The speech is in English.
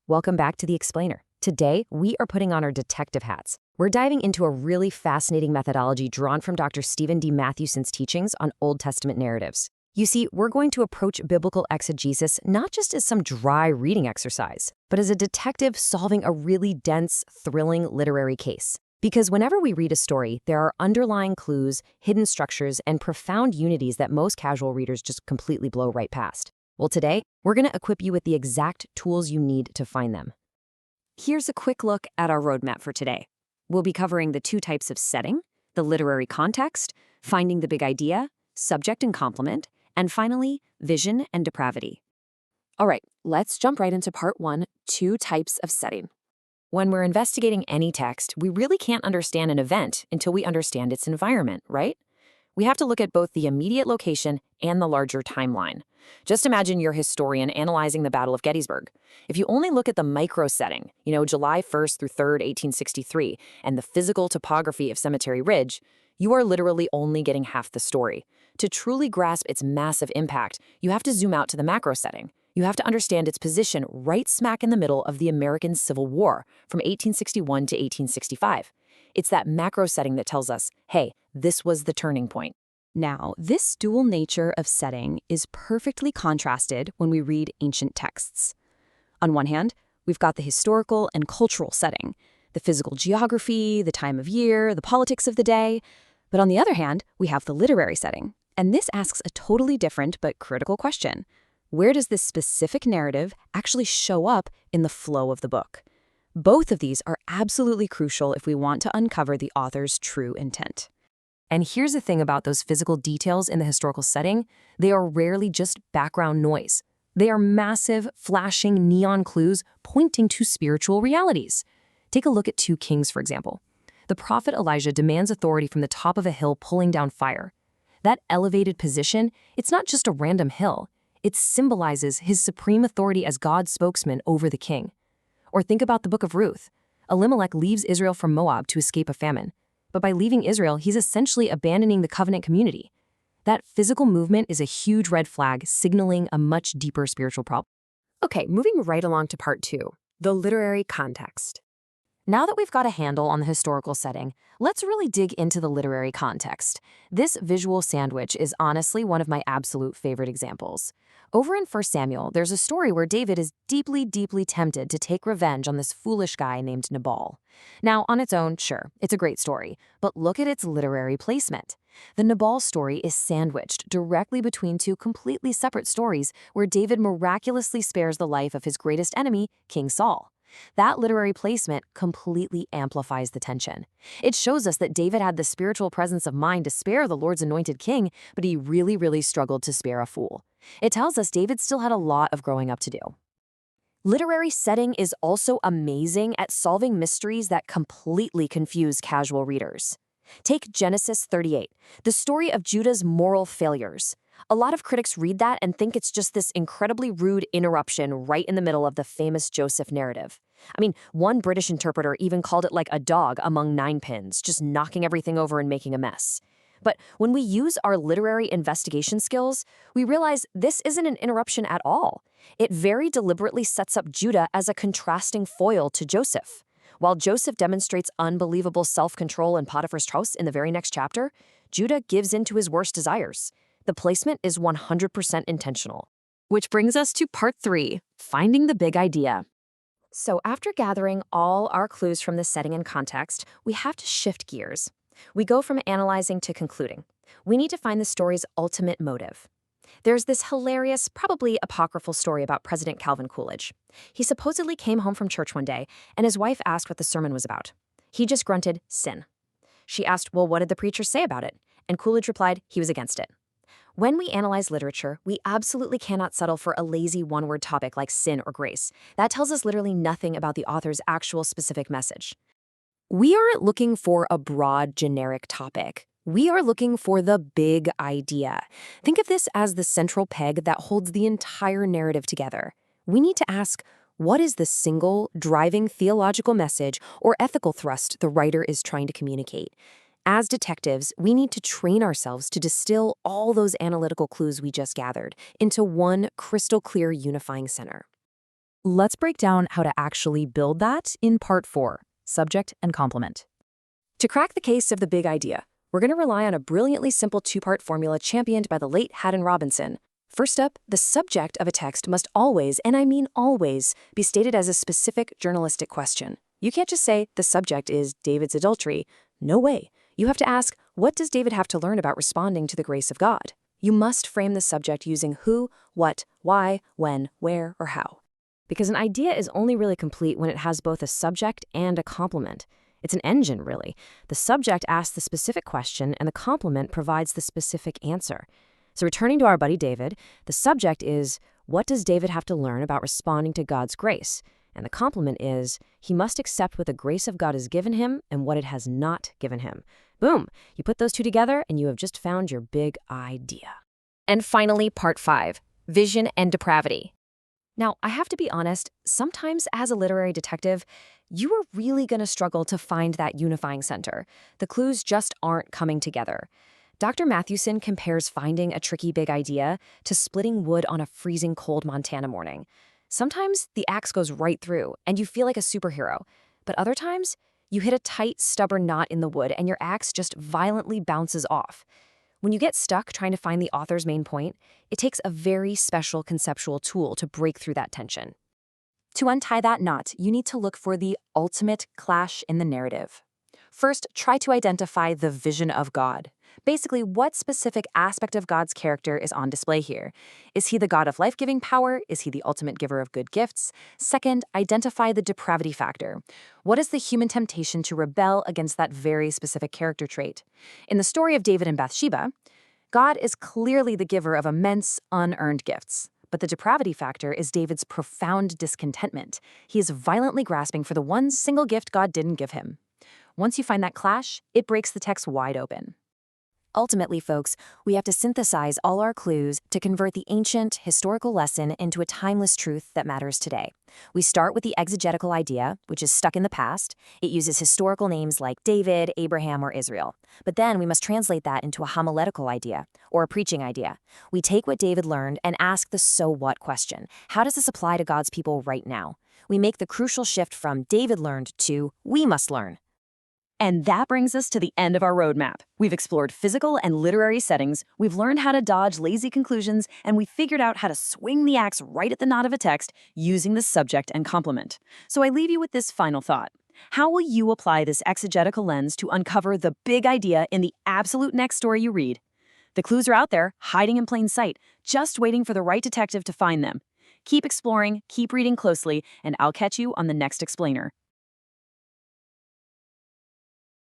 Welcome back to The Explainer. Today, we are putting on our detective hats. We're diving into a really fascinating methodology drawn from Dr. Stephen D. Mathewson's teachings on Old Testament narratives. You see, we're going to approach biblical exegesis not just as some dry reading exercise, but as a detective solving a really dense, thrilling literary case. Because whenever we read a story, there are underlying clues, hidden structures, and profound unities that most casual readers just completely blow right past. Well, today, we're going to equip you with the exact tools you need to find them. Here's a quick look at our roadmap for today. We'll be covering the two types of setting, the literary context, finding the big idea, subject and complement, and finally, vision and depravity. All right, let's jump right into part one, two types of setting. When we're investigating any text, we really can't understand an event until we understand its environment, right? We have to look at both the immediate location and the larger timeline. Just imagine you're a historian analyzing the Battle of Gettysburg. If you only look at the micro setting, July 1st through 3rd, 1863, and the physical topography of Cemetery Ridge, you are literally only getting half the story. To truly grasp its massive impact, you have to zoom out to the macro setting. You have to understand its position right smack in the middle of the American Civil War from 1861 to 1865. It's that macro setting that tells us, hey, this was the turning point. Now, this dual nature of setting is perfectly contrasted when we read ancient texts. On one hand, we've got the historical and cultural setting, the physical geography, the time of year, the politics of the day. But on the other hand, we have the literary setting. And this asks a totally different but critical question. Where does this specific narrative actually show up in the flow of the book? Both of these are absolutely crucial if we want to uncover the author's true intent. And here's the thing about those physical details in the historical setting, they are rarely just background noise. They are massive, flashing neon clues pointing to spiritual realities. Take a look at 2 Kings, for example. The prophet Elijah demands authority from the top of a hill pulling down fire. That elevated position, it's not just a random hill. It symbolizes his supreme authority as God's spokesman over the king. Or think about the book of Ruth. Elimelech leaves Israel from Moab to escape a famine. But by leaving Israel, he's essentially abandoning the covenant community. That physical movement is a huge red flag signaling a much deeper spiritual problem. Okay, moving right along to part 2, the literary context. Now that we've got a handle on the historical setting, let's really dig into the literary context. This visual sandwich is honestly one of my absolute favorite examples. Over in 1 Samuel, there's a story where David is deeply, deeply tempted to take revenge on this foolish guy named Nabal. Now, on its own, sure, it's a great story, but look at its literary placement. The Nabal story is sandwiched directly between 2 completely separate stories where David miraculously spares the life of his greatest enemy, King Saul. That literary placement completely amplifies the tension. It shows us that David had the spiritual presence of mind to spare the Lord's anointed king, but he really, really struggled to spare a fool. It tells us David still had a lot of growing up to do. Literary setting is also amazing at solving mysteries that completely confuse casual readers. Take Genesis 38, the story of Judah's moral failures. A lot of critics read that and think it's just this incredibly rude interruption right in the middle of the famous Joseph narrative. I mean, one British interpreter even called it like a dog among 9 pins, just knocking everything over and making a mess. But when we use our literary investigation skills, we realize this isn't an interruption at all. It very deliberately sets up Judah as a contrasting foil to Joseph. While Joseph demonstrates unbelievable self-control in Potiphar's house in the very next chapter, Judah gives in to his worst desires. The placement is 100% intentional. Which brings us to part 3, finding the big idea. So after gathering all our clues from the setting and context, we have to shift gears. We go from analyzing to concluding. We need to find the story's ultimate motive. There's this hilarious, probably apocryphal story about President Calvin Coolidge. He supposedly came home from church one day, and his wife asked what the sermon was about. He just grunted, sin. She asked, well, what did the preacher say about it? And Coolidge replied, he was against it. When we analyze literature, we absolutely cannot settle for a lazy one-word topic like sin or grace. That tells us literally nothing about the author's actual specific message. We aren't looking for a broad, generic topic. We are looking for the big idea. Think of this as the central peg that holds the entire narrative together. We need to ask, what is the single, driving theological message or ethical thrust the writer is trying to communicate? As detectives, we need to train ourselves to distill all those analytical clues we just gathered into one crystal clear unifying center. Let's break down how to actually build that in part 4, subject and complement. To crack the case of the big idea, we're going to rely on a brilliantly simple two-part formula championed by the late Haddon Robinson. First up, the subject of a text must always, and I mean always, be stated as a specific journalistic question. You can't just say, the subject is David's adultery. No way. You have to ask, what does David have to learn about responding to the grace of God? You must frame the subject using who, what, why, when, where, or how. Because an idea is only really complete when it has both a subject and a complement. It's an engine, really. The subject asks the specific question, and the complement provides the specific answer. So returning to our buddy David, the subject is, what does David have to learn about responding to God's grace? And the complement is, he must accept what the grace of God has given him and what it has not given him. Boom! You put those two together, and you have just found your big idea. And finally, part 5, vision and depravity. Now, I have to be honest, sometimes as a literary detective, you are really going to struggle to find that unifying center. The clues just aren't coming together. Dr. Mathewson compares finding a tricky big idea to splitting wood on a freezing cold Montana morning. Sometimes the axe goes right through, and you feel like a superhero. But other times, you hit a tight, stubborn knot in the wood, and your axe just violently bounces off. When you get stuck trying to find the author's main point, it takes a very special conceptual tool to break through that tension. To untie that knot, you need to look for the ultimate clash in the narrative. First, try to identify the vision of God. Basically, what specific aspect of God's character is on display here? Is he the God of life-giving power? Is he the ultimate giver of good gifts? Second, identify the depravity factor. What is the human temptation to rebel against that very specific character trait? In the story of David and Bathsheba, God is clearly the giver of immense, unearned gifts. But the depravity factor is David's profound discontentment. He is violently grasping for the one single gift God didn't give him. Once you find that clash, it breaks the text wide open. Ultimately, folks, we have to synthesize all our clues to convert the ancient, historical lesson into a timeless truth that matters today. We start with the exegetical idea, which is stuck in the past. It uses historical names like David, Abraham, or Israel. But then we must translate that into a homiletical idea, or a preaching idea. We take what David learned and ask the so what question. How does this apply to God's people right now? We make the crucial shift from David learned to we must learn. And that brings us to the end of our roadmap. We've explored physical and literary settings, we've learned how to dodge lazy conclusions, and we figured out how to swing the axe right at the knot of a text using the subject and complement. So I leave you with this final thought. How will you apply this exegetical lens to uncover the big idea in the absolute next story you read? The clues are out there, hiding in plain sight, just waiting for the right detective to find them. Keep exploring, keep reading closely, and I'll catch you on the next explainer.